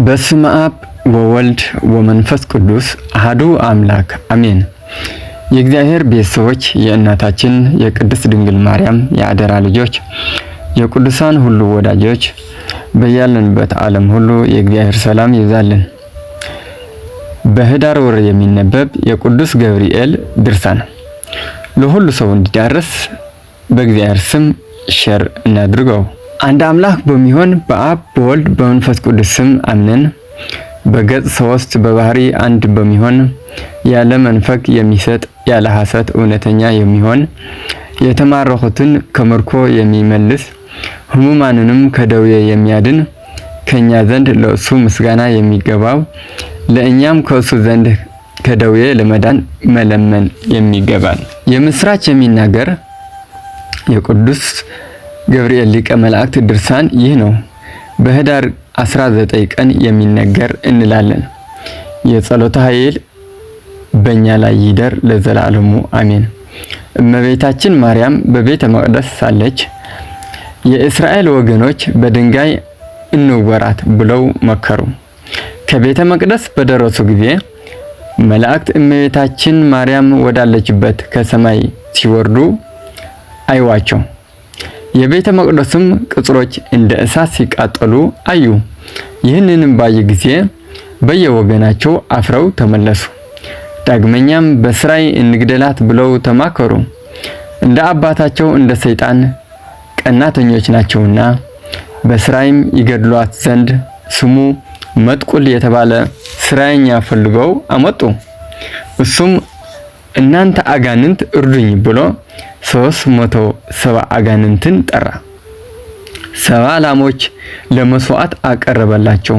በስመ አብ ወወልድ ወመንፈስ ቅዱስ አሐዱ አምላክ አሜን። የእግዚአብሔር ቤተሰቦች፣ የእናታችን የቅድስት ድንግል ማርያም የአደራ ልጆች፣ የቅዱሳን ሁሉ ወዳጆች በያለንበት ዓለም ሁሉ የእግዚአብሔር ሰላም ይብዛልን። በህዳር ወር የሚነበብ የቅዱስ ገብርኤል ድርሳን ለሁሉ ሰው እንዲዳረስ በእግዚአብሔር ስም ሼር እናድርገው። አንድ አምላክ በሚሆን በአብ በወልድ በመንፈስ ቅዱስ ስም አምነን በገጽ 3 በባህሪ አንድ በሚሆን ያለ መንፈቅ የሚሰጥ ያለ ሐሰት እውነተኛ የሚሆን የተማረኩትን ከምርኮ የሚመልስ ሕሙማንንም ከደዌ የሚያድን ከኛ ዘንድ ለእሱ ምስጋና የሚገባው ለእኛም ከእሱ ዘንድ ከደዌ ለመዳን መለመን የሚገባል። የምስራች የሚናገር የቅዱስ ገብርኤል ሊቀ መላእክት ድርሳን ይህ ነው። በህዳር 19 ቀን የሚነገር እንላለን። የጸሎተ ኃይል በእኛ ላይ ይደር ለዘላለሙ አሜን። እመቤታችን ማርያም በቤተ መቅደስ ሳለች የእስራኤል ወገኖች በድንጋይ እንወራት ብለው መከሩ። ከቤተ መቅደስ በደረሱ ጊዜ መላእክት እመቤታችን ማርያም ወዳለችበት ከሰማይ ሲወርዱ አይዋቸው። የቤተ መቅደስም ቅጽሮች እንደ እሳት ሲቃጠሉ አዩ። ይህንንም ባየ ጊዜ በየወገናቸው አፍረው ተመለሱ። ዳግመኛም በስራይ እንግደላት ብለው ተማከሩ። እንደ አባታቸው እንደ ሰይጣን ቀናተኞች ናቸውና በስራይም ይገድሏት ዘንድ ስሙ መጥቁል የተባለ ስራየኛ ፈልገው አመጡ። እሱም እናንተ አጋንንት እርዱኝ ብሎ 370 አጋንንትን ጠራ። 70 ላሞች ለመስዋዕት አቀረበላቸው።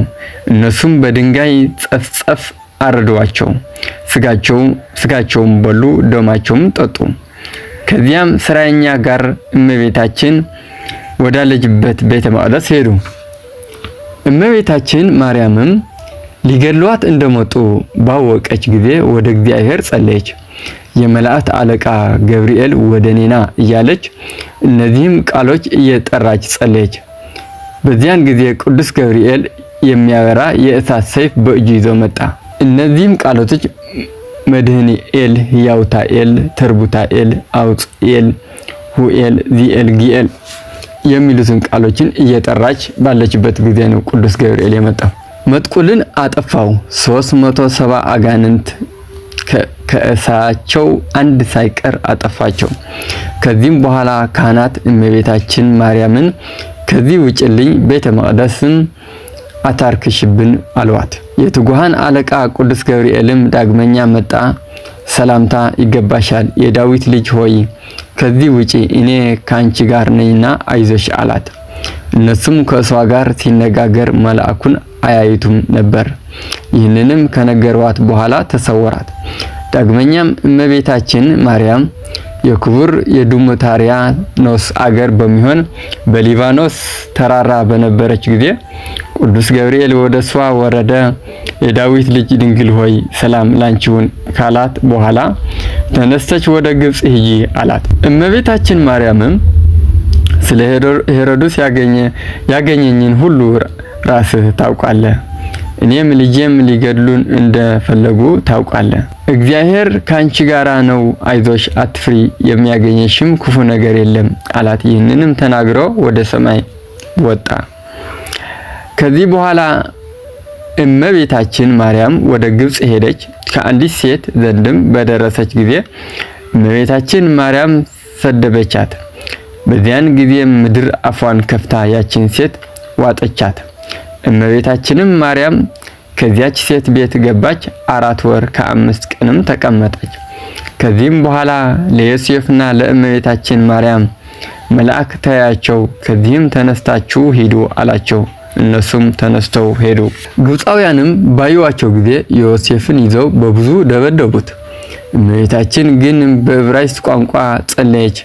እነሱም በድንጋይ ጸፍጸፍ አረዷቸው። ስጋቸውም በሉ፣ ደማቸውም ጠጡ። ከዚያም ስራየኛ ጋር እመቤታችን ወዳለችበት ቤተ መቅደስ ሄዱ። እመቤታችን ማርያምም ሊገድሏት እንደመጡ ባወቀች ጊዜ ወደ እግዚአብሔር ጸለየች። የመላእክት አለቃ ገብርኤል ወደኔና እያለች እነዚህም ቃሎች እየጠራች ጸለየች። በዚያን ጊዜ ቅዱስ ገብርኤል የሚያበራ የእሳት ሰይፍ በእጁ ይዞ መጣ። እነዚህም ቃሎች መድህኒኤል፣ ሕያውታኤል፣ ተርቡታኤል፣ አውጽኤል፣ ሁኤል፣ ዚኤል፣ ጊኤል የሚሉትን ቃሎችን እየጠራች ባለችበት ጊዜ ነው ቅዱስ ገብርኤል የመጣው። መጥቁልን አጠፋው። 370 አጋንንት ከእሳቸው አንድ ሳይቀር አጠፋቸው። ከዚህም በኋላ ካህናት እመቤታችን ማርያምን ከዚህ ውጭልኝ፣ ቤተ መቅደስን አታርክሽብን አልዋት። የትጉሃን አለቃ ቅዱስ ገብርኤልም ዳግመኛ መጣ። ሰላምታ ይገባሻል፣ የዳዊት ልጅ ሆይ ከዚህ ውጪ፣ እኔ ካንቺ ጋር ነኝና አይዞሽ አላት። እነሱም ከእሷ ጋር ሲነጋገር መልአኩን አያዩትም ነበር። ይህንንም ከነገሯት በኋላ ተሰወራት። ዳግመኛም እመቤታችን ማርያም የክቡር የዱመታሪያኖስ አገር በሚሆን በሊባኖስ ተራራ በነበረች ጊዜ ቅዱስ ገብርኤል ወደ እሷ ወረደ። የዳዊት ልጅ ድንግል ሆይ ሰላም ላንቺውን ካላት በኋላ ተነስተች ወደ ግብጽ ሂጂ አላት። እመቤታችን ማርያምም ስለ ሄሮድስ ያገኘኝን ሁሉ ራስህ ታውቃለህ፣ እኔም ልጄም ሊገድሉን እንደፈለጉ ታውቃለህ። እግዚአብሔር ካንቺ ጋራ ነው፣ አይዞሽ አትፍሪ፣ የሚያገኘሽም ክፉ ነገር የለም አላት። ይህንንም ተናግሮ ወደ ሰማይ ወጣ። ከዚህ በኋላ እመቤታችን ማርያም ወደ ግብጽ ሄደች። ከአንዲት ሴት ዘንድም በደረሰች ጊዜ እመቤታችን ማርያም ሰደበቻት። በዚያን ጊዜ ምድር አፏን ከፍታ ያችን ሴት ዋጠቻት። እመቤታችንም ማርያም ከዚያች ሴት ቤት ገባች። 4 ወር ከ5 ቀንም ተቀመጠች። ከዚህም በኋላ ለዮሴፍና ለእመቤታችን ማርያም መልአክ ታያቸው። ከዚህም ተነስታችሁ ሂዱ አላቸው። እነሱም ተነስተው ሄዱ። ግብፃውያንም ባዩዋቸው ጊዜ ዮሴፍን ይዘው በብዙ ደበደቡት። እመቤታችን ግን በዕብራይስጥ ቋንቋ ጸለየች።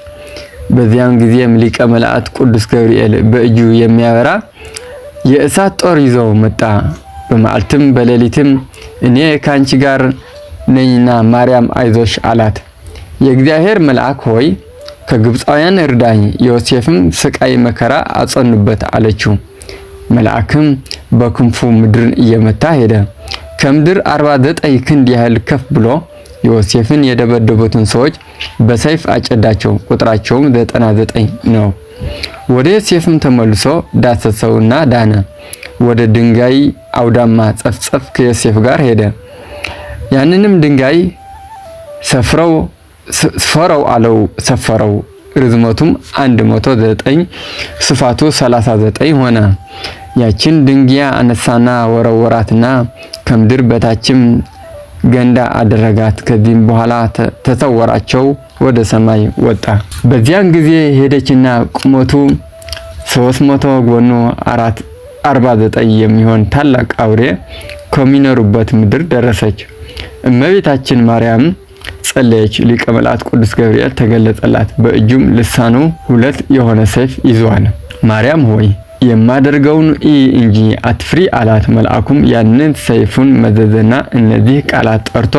በዚያን ጊዜም ሊቀ መላእክት ቅዱስ ገብርኤል በእጁ የሚያበራ የእሳት ጦር ይዞ መጣ። በመዓልትም በሌሊትም እኔ ካንቺ ጋር ነኝና ማርያም አይዞሽ አላት። የእግዚአብሔር መልአክ ሆይ ከግብፃውያን እርዳኝ፣ ዮሴፍም ስቃይ መከራ አጸኑበት አለችው። መልአክም በክንፉ ምድርን እየመታ ሄደ። ከምድር 49 ክንድ ያህል ከፍ ብሎ ዮሴፍን የደበደቡትን ሰዎች በሰይፍ አጨዳቸው። ቁጥራቸውም 99 ነው። ወደ ዮሴፍም ተመልሶ ዳሰሰውና ዳነ። ወደ ድንጋይ አውዳማ ጸፍጸፍ ከዮሴፍ ጋር ሄደ። ያንንም ድንጋይ ስፈረው አለው። ሰፈረው። ርዝመቱም 109 ስፋቱ 39 ሆነ። ያችን ድንጋይ አነሳና ወረወራትና ከምድር በታችም ገንዳ አደረጋት። ከዚህም በኋላ ተሰወራቸው፣ ወደ ሰማይ ወጣ። በዚያን ጊዜ ሄደችና ቁመቱ 300 ጎኑ 49 የሚሆን ታላቅ አውሬ ከሚኖሩበት ምድር ደረሰች። እመቤታችን ማርያም ጸለየች። ሊቀ መላእክት ቅዱስ ገብርኤል ተገለጸላት። በእጁም ልሳኑ 2 የሆነ ሰይፍ ይዟል። ማርያም ሆይ የማደርገውን እንጂ አትፍሪ አላት። መልአኩም ያንን ሰይፉን መዘዘና እነዚህ ቃላት ጠርቶ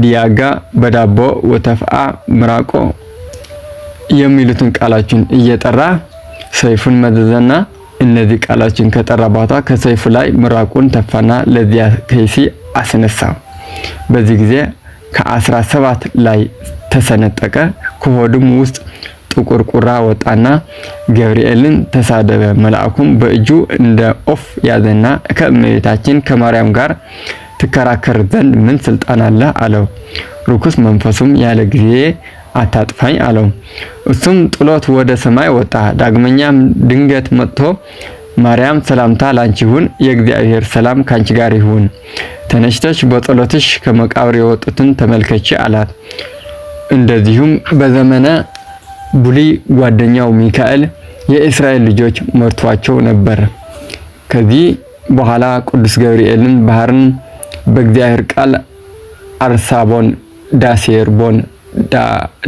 ዲያጋ በዳቦ ወተፍአ ምራቆ የሚሉትን ቃላችን እየጠራ ሰይፉን መዘዘና እነዚህ ቃላችን ከጠራ በኋላ ከሰይፉ ላይ ምራቁን ተፋና ለዚያ ከይሲ አስነሳው። በዚህ ጊዜ ከ17 ላይ ተሰነጠቀ። ከሆዱም ውስጥ ጥቁር ቁራ ወጣና ገብርኤልን ተሳደበ። መልአኩም በእጁ እንደ ኦፍ ያዘና ከእመቤታችን ከማርያም ጋር ትከራከር ዘንድ ምን ስልጣን አለ አለው። ርኩስ መንፈሱም ያለ ጊዜ አታጥፋኝ አለው። እሱም ጥሎት ወደ ሰማይ ወጣ። ዳግመኛም ድንገት መጥቶ ማርያም ሰላምታ ላንቺ ይሁን፣ የእግዚአብሔር ሰላም ካንቺ ጋር ይሁን፣ ተነስተሽ በጸሎትሽ ከመቃብር የወጡትን ተመልከቺ አላት። እንደዚሁም በዘመነ ቡሊ ጓደኛው ሚካኤል የእስራኤል ልጆች መርቷቸው ነበር። ከዚህ በኋላ ቅዱስ ገብርኤልን ባህርን በእግዚአብሔር ቃል አርሳቦን ዳሴርቦን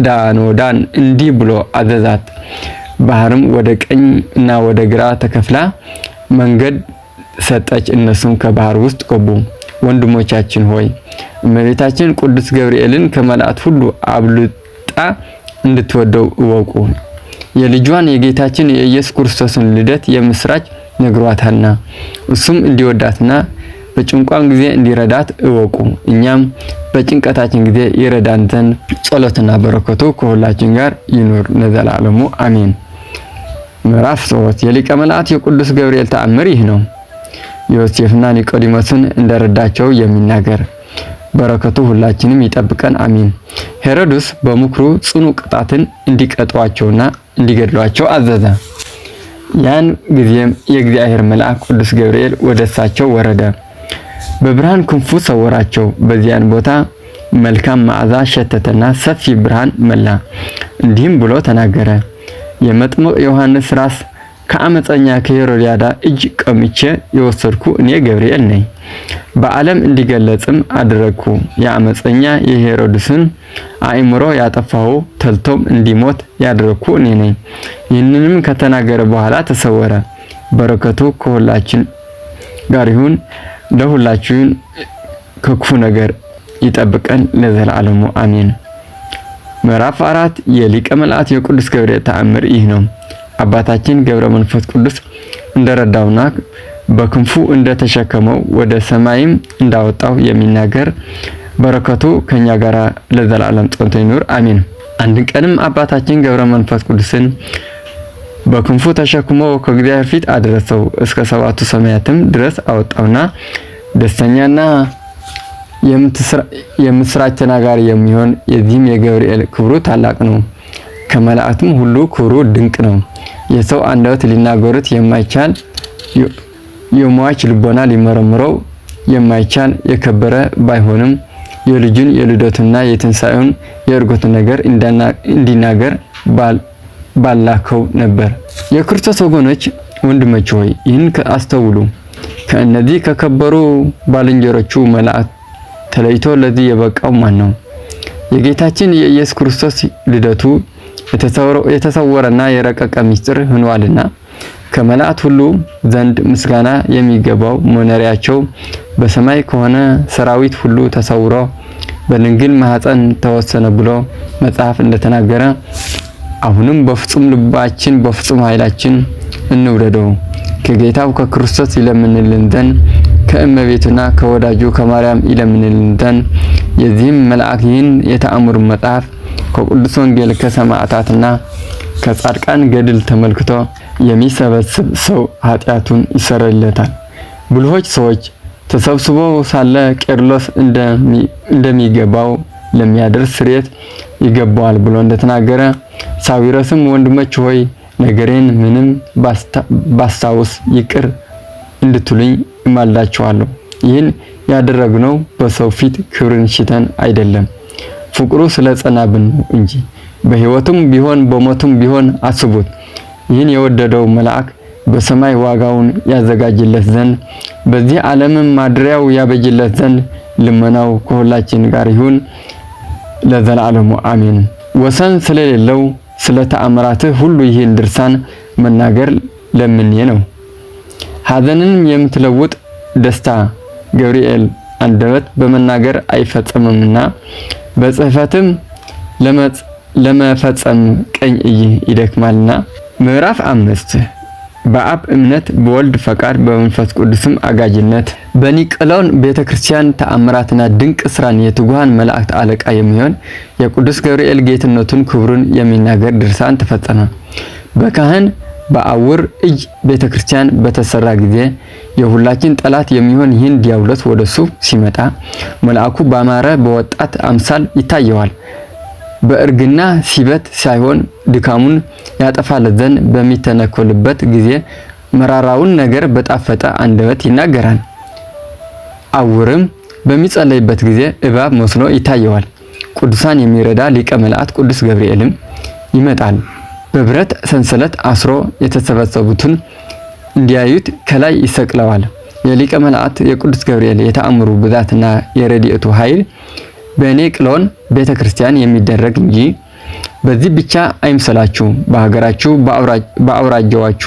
ዳኖዳን እንዲህ ብሎ አዘዛት። ባህርም ወደ ቀኝ እና ወደ ግራ ተከፍላ መንገድ ሰጠች። እነሱም ከባህር ውስጥ ገቡ። ወንድሞቻችን ሆይ እመቤታችን ቅዱስ ገብርኤልን ከመላእክት ሁሉ አብልጣ እንድትወደው እወቁ። የልጇን የጌታችን የኢየሱስ ክርስቶስን ልደት የምስራች ነግሯታልና እሱም እንዲወዳትና በጭንቋን ጊዜ እንዲረዳት እወቁ። እኛም በጭንቀታችን ጊዜ ይረዳን ዘንድ ጸሎትና በረከቱ ከሁላችን ጋር ይኑር ለዘላለሙ አሜን። ምዕራፍ 3 የሊቀ መላእክት የቅዱስ ገብርኤል ተአምር ይህ ነው። ዮሴፍና ኒቆዲሞስን እንደረዳቸው የሚናገር በረከቱ ሁላችንም ይጠብቀን አሜን። ሄሮድስ በምክሩ ጽኑ ቅጣትን እንዲቀጧቸውና እንዲገድሏቸው አዘዘ። ያን ጊዜም የእግዚአብሔር መልአክ ቅዱስ ገብርኤል ወደ እሳቸው ወረደ፣ በብርሃን ክንፉ ሰወራቸው። በዚያን ቦታ መልካም መዓዛ ሸተተና ሰፊ ብርሃን መላ። እንዲህም ብሎ ተናገረ። የመጥምቅ ዮሐንስ ራስ ከአመፀኛ ከሄሮድያዳ እጅ ቀምቼ የወሰድኩ እኔ ገብርኤል ነኝ። በዓለም እንዲገለጽም አደረግኩ። የአመፀኛ የሄሮድስን አእምሮ ያጠፋው ተልቶም እንዲሞት ያደረግኩ እኔ ነኝ። ይህንንም ከተናገረ በኋላ ተሰወረ። በረከቱ ከሁላችን ጋር ይሁን። ለሁላችን ከክፉ ነገር ይጠብቀን ለዘላለሙ አሜን። ምዕራፍ 4 የሊቀ መላእክት የቅዱስ ገብርኤል ተአምር ይህ ነው። አባታችን ገብረ መንፈስ ቅዱስ እንደረዳውና በክንፉ እንደተሸከመው ወደ ሰማይም እንዳወጣው የሚናገር በረከቱ ከኛ ጋር ለዘላለም ጸንቶ ይኑር አሜን። አንድ ቀንም አባታችን ገብረ መንፈስ ቅዱስን በክንፉ ተሸክሞ ከእግዚአብሔር ፊት አደረሰው። እስከ 7ቱ ሰማያትም ድረስ አወጣውና ደስተኛና የምስራች ተናጋሪ የሚሆን የዚህም የገብርኤል ክብሩ ታላቅ ነው። ከመላእክትም ሁሉ ክብሩ ድንቅ ነው። የሰው አንደበት ሊናገሩት የማይቻል የሟች ልቦና ሊመረምረው የማይቻል የከበረ ባይሆንም የልጁን የልደቱና የትንሣኤውን የእርገቱን ነገር እንዲናገር ባላከው ነበር። የክርስቶስ ወገኖች ወንድሞች ሆይ ይህን አስተውሉ። ከእነዚህ ከከበሩ ባልንጀሮቹ መላእክት ተለይቶ ለዚህ የበቃው ማን ነው? የጌታችን የኢየሱስ ክርስቶስ ልደቱ የተሰወረና የረቀቀ ምስጢር ሆኗልና ከመላእክት ሁሉ ዘንድ ምስጋና የሚገባው መኖሪያቸው በሰማይ ከሆነ ሰራዊት ሁሉ ተሰውሮ በድንግል ማኅፀን ተወሰነ ብሎ መጽሐፍ እንደተናገረ አሁንም በፍጹም ልባችን በፍጹም ኃይላችን እንውደደው። ከጌታው ከክርስቶስ ይለምንልን ዘንድ ከእመቤቱና ከወዳጁ ከማርያም ይለምንልን ዘንድ የዚህም መልአክ ይህን የተአምሩ መጽሐፍ ከቅዱስ ወንጌል ከሰማዕታትና ከጻድቃን ገድል ተመልክቶ የሚሰበስብ ሰው ኃጢአቱን ይሰረይለታል። ብልሆች ሰዎች ተሰብስበው ሳለ ቄርሎስ እንደሚገባው ለሚያደርስ ስርየት ይገባዋል ብሎ እንደተናገረ ሳዊሮስም ወንድሞች ሆይ ነገሬን ምንም ባስታውስ ይቅር እንድትሉኝ እማልዳችኋለሁ። ይህን ያደረግነው በሰው ፊት ክብርን ሽተን አይደለም፣ ፍቅሩ ስለጸናብን ነው እንጂ። በሕይወቱም ቢሆን በሞቱም ቢሆን አስቡት። ይህን የወደደው መልአክ በሰማይ ዋጋውን ያዘጋጅለት ዘንድ በዚህ ዓለምም ማደሪያው ያበጅለት ዘንድ ልመናው ከሁላችን ጋር ይሁን ለዘላለሙ አሜን። ወሰን ስለሌለው ስለ ተአምራትህ ሁሉ ይህን ድርሳን መናገር ለምኔ ነው። ሐዘንንም የምትለውጥ ደስታ ገብርኤል አንደበት በመናገር አይፈጸምምና በጽሕፈትም ለመፈጸም ቀኝ እጅ ይደክማልና። ምዕራፍ 5 በአብ እምነት በወልድ ፈቃድ በመንፈስ ቅዱስም አጋጅነት በኒቅሎን ቤተክርስቲያን ተአምራትና ድንቅ ስራን የትጉሃን መላእክት አለቃ የሚሆን የቅዱስ ገብርኤል ጌትነቱን ክብሩን የሚናገር ድርሳን ተፈጸመ። በካህን በአውር እጅ ቤተክርስቲያን በተሰራ ጊዜ የሁላችን ጠላት የሚሆን ይህን ዲያብሎስ ወደሱ ሲመጣ መልአኩ ባማረ በወጣት አምሳል ይታየዋል። በእርግና ሲበት ሳይሆን ድካሙን ያጠፋለት ዘንድ በሚተነኮልበት ጊዜ መራራውን ነገር በጣፈጠ አንደበት ይናገራል። አውርም በሚጸለይበት ጊዜ እባብ መስሎ ይታየዋል። ቅዱሳን የሚረዳ ሊቀ መላእክት ቅዱስ ገብርኤልም ይመጣል። በብረት ሰንሰለት አስሮ የተሰበሰቡትን እንዲያዩት ከላይ ይሰቅለዋል። የሊቀ መላእክት የቅዱስ ገብርኤል የተአምሩ ብዛትና የረድኤቱ ኃይል በኒቅሎን ቤተክርስቲያን የሚደረግ እንጂ በዚህ ብቻ አይምሰላችሁ። በሀገራችሁ በአውራጃዎቹ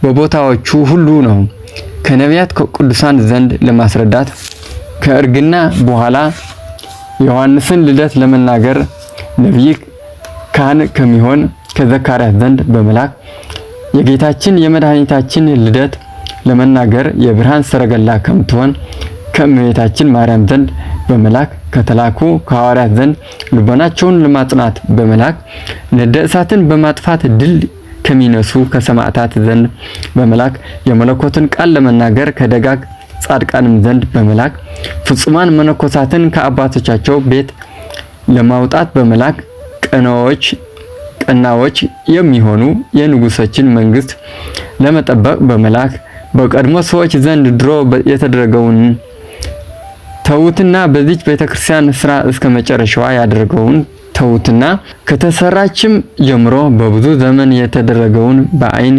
በቦታዎቹ ሁሉ ነው። ከነቢያት ከቅዱሳን ዘንድ ለማስረዳት ከእርግና በኋላ ዮሐንስን ልደት ለመናገር ነቢይ ካህን ከሚሆን ከዘካርያስ ዘንድ በመላክ የጌታችን የመድኃኒታችን ልደት ለመናገር የብርሃን ሰረገላ ከምትሆን ከእመቤታችን ማርያም ዘንድ በመላክ ከተላኩ ከሐዋርያት ዘንድ ልቦናቸውን ለማጽናት በመላክ ነደ እሳትን በማጥፋት ድል ከሚነሱ ከሰማዕታት ዘንድ በመላክ የመለኮትን ቃል ለመናገር ከደጋግ ጻድቃንም ዘንድ በመላክ ፍጹማን መነኮሳትን ከአባቶቻቸው ቤት ለማውጣት በመላክ ቀናዎች የሚሆኑ የንጉሶችን መንግስት ለመጠበቅ በመላክ በቀድሞ ሰዎች ዘንድ ድሮ የተደረገውን ተውትና በዚች ቤተክርስቲያን ስራ እስከ መጨረሻዋ ያደረገውን ተውትና ከተሰራችም ጀምሮ በብዙ ዘመን የተደረገውን በአይን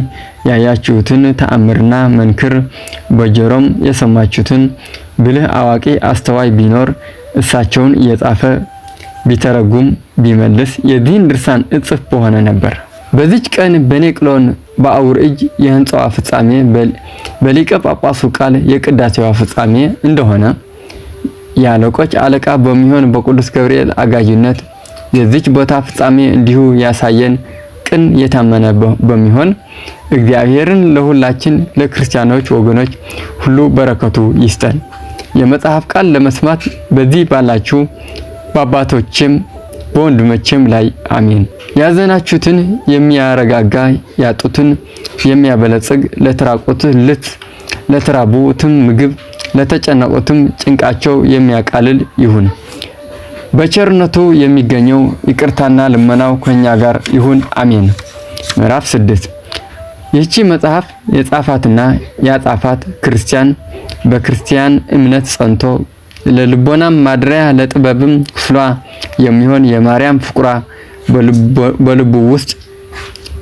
ያያችሁትን ተአምርና መንክር በጆሮም የሰማችሁትን ብልህ አዋቂ አስተዋይ ቢኖር እሳቸውን እየጻፈ ቢተረጉም ቢመልስ የዚህን ድርሳን እጽፍ በሆነ ነበር። በዚች ቀን በኒቅሎን በአውር እጅ የህንጻዋ ፍጻሜ በሊቀ ጳጳሱ ቃል የቅዳሴዋ ፍጻሜ እንደሆነ የአለቆች አለቃ በሚሆን በቅዱስ ገብርኤል አጋዥነት የዚች ቦታ ፍጻሜ እንዲሁ ያሳየን ቅን የታመነ በሚሆን እግዚአብሔርን ለሁላችን ለክርስቲያኖች ወገኖች ሁሉ በረከቱ ይስጠን። የመጽሐፍ ቃል ለመስማት በዚህ ባላችሁ በአባቶችም በወንድሞችም ላይ አሜን። ያዘናችሁትን የሚያረጋጋ ያጡትን የሚያበለጽግ ለተራቆቱት ልብስ ለተራቡትም ምግብ ለተጨነቁትም ጭንቃቸው የሚያቃልል ይሁን። በቸርነቱ የሚገኘው ይቅርታና ልመናው ከኛ ጋር ይሁን አሜን። ምዕራፍ 6 ይህቺ መጽሐፍ የጻፋትና ያጻፋት ክርስቲያን በክርስቲያን እምነት ጸንቶ ለልቦናም ማድሪያ ለጥበብም ክፍሏ የሚሆን የማርያም ፍቁራ በልቡ ውስጥ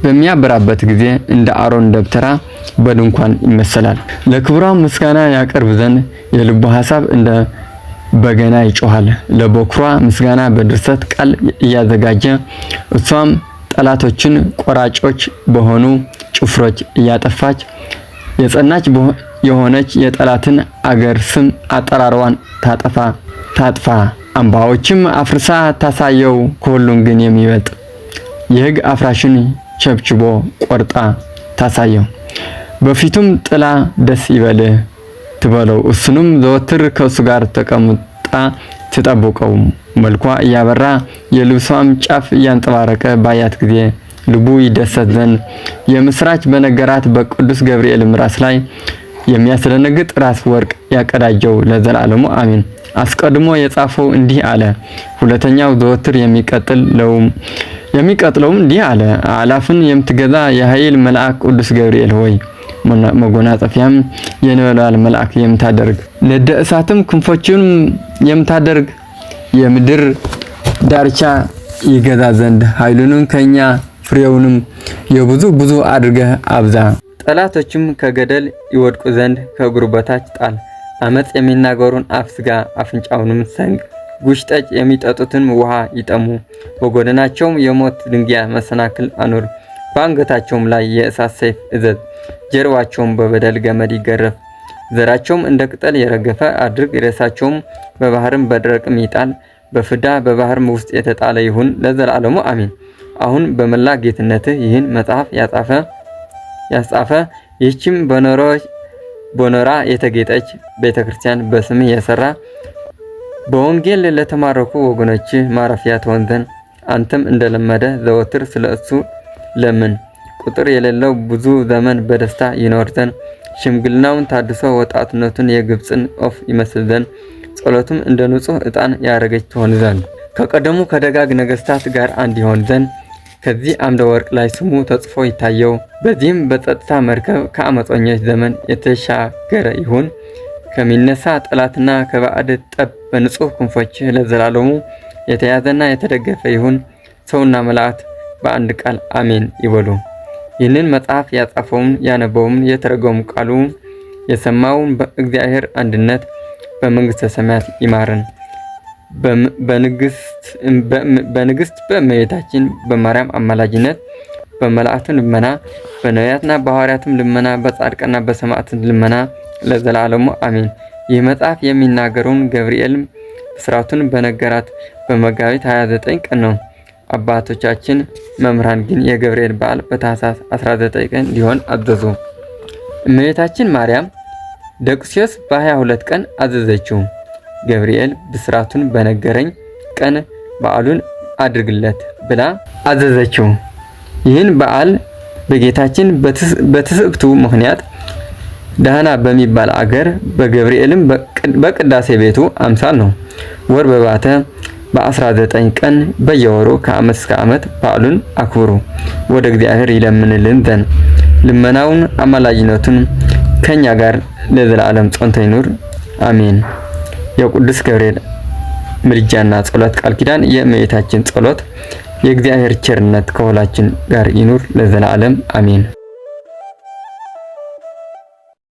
በሚያበራበት ጊዜ እንደ አሮን ደብተራ በድንኳን ይመሰላል። ለክብሯ ምስጋና ያቀርብ ዘንድ የልቡ ሐሳብ እንደ በገና ይጮሃል። ለበኩሯ ምስጋና በድርሰት ቃል እያዘጋጀ እሷም ጠላቶችን ቆራጮች በሆኑ ጭፍሮች እያጠፋች የጸናች የሆነች የጠላትን አገር ስም አጠራሯን ታጥፋ አምባዎችም አፍርሳ ታሳየው። ከሁሉም ግን የሚበልጥ የሕግ አፍራሽን ቸብችቦ ቆርጣ ታሳየው። በፊቱም ጥላ ደስ ይበልህ ትበለው። እሱንም ዘወትር ከእሱ ጋር ተቀምጣ ትጠብቀው። መልኳ እያበራ የልብሷም ጫፍ እያንጸባረቀ ባያት ጊዜ ልቡ ይደሰት ዘንድ የምስራች በነገራት በቅዱስ ገብርኤል ራስ ላይ የሚያስደነግጥ ራስ ወርቅ ያቀዳጀው ለዘላለሙ አሜን። አስቀድሞ የጻፈው እንዲህ አለ። ሁለተኛው ዘወትር የሚቀጥለውም እንዲህ አለ። አላፍን የምትገዛ የኃይል መልአክ ቅዱስ ገብርኤል ሆይ መጎናጸፊያም የነበልባል መልአክ የምታደርግ ነደ እሳትም ክንፎችን የምታደርግ የምድር ዳርቻ ይገዛ ዘንድ ኃይሉንም ከኛ ፍሬውንም የብዙ አድርገህ አብዛ። ጠላቶችም ከገደል ይወድቁ ዘንድ ከእግሩ በታች ጣል። አመጽ የሚናገሩን አፍ ዝጋ፣ አፍንጫውንም ሰንግ። ጉሽ ጠጅ የሚጠጡትን ውሃ ይጠሙ። በጎድናቸውም የሞት ድንጋይ መሰናክል አኑር። በአንገታቸውም ላይ የእሳት ሰይፍ እዘዝ። ጀርባቸውም በበደል ገመድ ይገረፍ። ዘራቸውም እንደ ቅጠል የረገፈ አድርግ። ሬሳቸውም በባህርም በደረቅም ይጣል። በፍዳ በባህርም ውስጥ የተጣለ ይሁን ለዘላለሙ አሜን። አሁን በመላ ጌትነትህ ይህን መጽሐፍ ያጻፈ ይህችም በኖራ የተጌጠች ቤተክርስቲያን በስምህ የሰራ በወንጌል ለተማረኩ ወገኖች ማረፊያ ትሆን ዘንድ አንተም እንደለመደ ዘወትር ስለእሱ ለምን። ቁጥር የሌለው ብዙ ዘመን በደስታ ይኖር ዘንድ ሽምግልናውን ታድሶ ወጣትነቱን የግብፅን ኦፍ ይመስል ዘንድ ጸሎቱም እንደ ንጹህ ዕጣን ያረገች ትሆን ዘንድ ከቀደሙ ከደጋግ ነገስታት ጋር አንድ ይሆን ዘንድ ከዚህ አምደ ወርቅ ላይ ስሙ ተጽፎ ይታየው። በዚህም በጸጥታ መርከብ ከአመፀኞች ዘመን የተሻገረ ይሁን። ከሚነሳ ጠላትና ከባዕድ ጠብ በንጹህ ክንፎች ለዘላለሙ የተያዘና የተደገፈ ይሁን። ሰውና መላእክት በአንድ ቃል አሜን ይበሉ። ይህንን መጽሐፍ ያጻፈውን ያነበውን የተረጎሙ ቃሉ የሰማውን በእግዚአብሔር አንድነት በመንግስተ ሰማያት ይማረን። በንግስት በእመቤታችን በማርያም አማላጅነት በመላእክት ልመና በነቢያትና በሐዋርያትም ልመና በጻድቃንና በሰማዕታት ልመና ለዘላለሙ አሜን። ይህ መጽሐፍ የሚናገረውን ገብርኤል ብስራቱን በነገራት በመጋቢት 29 ቀን ነው። አባቶቻችን መምህራን ግን የገብርኤል በዓል በታኅሳስ 19 ቀን እንዲሆን አዘዙ። እመቤታችን ማርያም ደቅስዮስ በ22 ቀን አዘዘችው። ገብርኤል ብስራቱን በነገረኝ ቀን በዓሉን አድርግለት ብላ አዘዘችው። ይህን በዓል በጌታችን በትስብእቱ ምክንያት ዳህና በሚባል አገር በገብርኤልም በቅዳሴ ቤቱ አምሳል ነው። ወር በባተ በ19 ቀን በየወሩ ከዓመት እስከ ዓመት በዓሉን አክብሩ። ወደ እግዚአብሔር ይለምንልን ዘንድ ልመናውን አማላጅነቱን ከኛ ጋር ለዘላለም ጸንቶ ይኑር አሜን። የቅዱስ ገብርኤል ምልጃና ጸሎት ቃል ኪዳን የእመቤታችን ጸሎት የእግዚአብሔር ቸርነት ከሁላችን ጋር ይኑር ለዘላለም አሜን።